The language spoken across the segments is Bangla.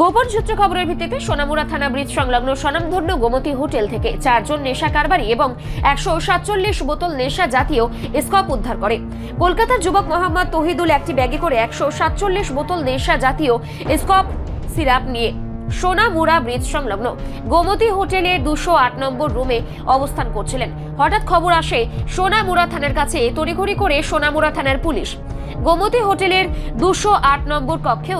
গোপন সূত্র খবরের ভিত্তিতে সোনামুড়া থানা ব্রিজ সংলগ্ন স্বনামধন্য গোমতী হোটেল থেকে 4 জন নেশা কারবারি এবং 147 বোতল নেশা জাতীয় স্কপ উদ্ধার করে। কলকাতার যুবক মোহাম্মদ তহিদুল একটি ব্যাগে করে 147 বোতল নেশা জাতীয় স্কপ সিরাপ নিয়ে সোনামুড়া ব্রিজ সংলগ্ন গোমতী হোটেলের 208 নম্বর রুমে অবস্থান করছিলেন। হঠাৎ খবর আসে সোনামুড়া থানার কাছে। তড়িঘড়ি করে সোনামুড়া থানার পুলিশ গোমতী হোটেলের 208 নম্বর কক্ষে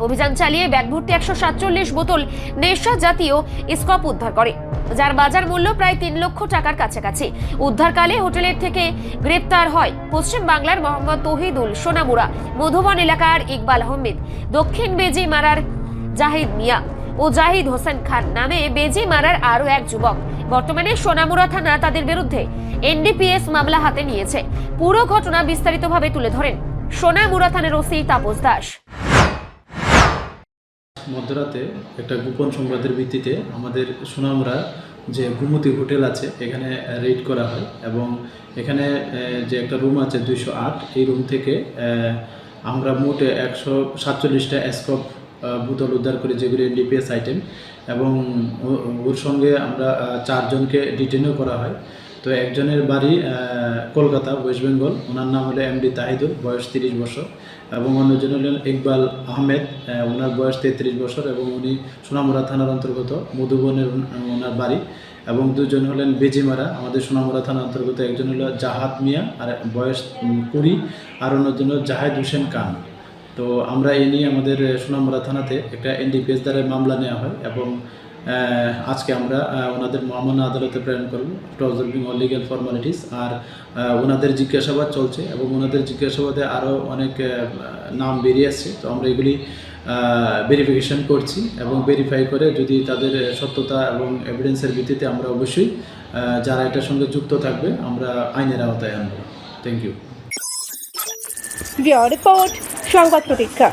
অভিযান চালিয়ে ব্যাগ ভর্তি 147 বোতল নেশা জাতীয় স্কপ উদ্ধার করে, যার বাজার মূল্য প্রায় 3 লক্ষ টাকার কাছাকাছি। উদ্ধারকালে হোটেলের থেকে গ্রেপ্তার হয় পশ্চিম বাংলার মোহাম্মদ তহিদুল, সোনামুড়া মধুবন এলাকার ইকবাল আহমেদ, দক্ষিণ বেজি মারার জাহিদ মিয়া ও জাহিদ হোসেন খান নামে বেজি মারার আরো এক যুবক। বর্তমানে সোনামুড়া থানা তাদের বিরুদ্ধে এনডিপিএস মামলা হাতে নিয়েছে। পুরো ঘটনা বিস্তারিতভাবে তুলে ধরেন সোনামুড়া থানার ওসি তাপস দাস। মধ্যরাতে একটা গোপন সংবাদের ভিত্তিতে আমাদের সোনামুড়া যে গোমতী হোটেল আছে এখানে রেড করা হয় এবং এখানে যে একটা রুম আছে 208, এই রুম থেকে আমরা মোটে 147টা স্কপ বোতল উদ্ধার করি, যেগুলি এনডিপিএস আইটেম, এবং ওর সঙ্গে আমরা 4 জনকে ডিটেনও করা হয়। তো একজনের বাড়ি কলকাতা, ওয়েস্ট বেঙ্গল, ওনার নাম হলো এমডি তাহিদুল, বয়স 30 বছর, এবং অন্যজন হলেন ইকবাল আহমেদ, ওনার বয়স 33 বছর, এবং উনি সোনামুড়া থানার অন্তর্গত মধুবনের ওনার বাড়ি, এবং 2 জন হলেন বেজিমারা, আমাদের সোনামুড়া থানার অন্তর্গত। একজন হলো জাহাদ মিয়া, আর বয়স 20, আর অন্যজন হল জাহিদ হোসেন খান। তো আমরা এই নিয়ে আমাদের সোনামুড়া থানাতে একটা এনডিপিএস দ্বারা মামলা নেওয়া হয় এবং আজকে আমরা ওনাদের মামলা আদালতে প্রেরণ করব after observing all legal formalities. আর ওনাদের জিজ্ঞাসাবাদ চলছে এবং ওনাদের জিজ্ঞাসাবাদে আরও অনেক নাম বেরিয়ে আসছে। তো আমরা এগুলি ভেরিফিকেশন করছি এবং ভেরিফাই করে যদি তাদের সত্যতা এবং এভিডেন্সের ভিত্তিতে আমরা অবশ্যই যারা এটার সঙ্গে যুক্ত থাকবে আমরা আইনের আওতায় আনব। Thank you. রিপোর্ট সংবাদ প্রতীক্ষা।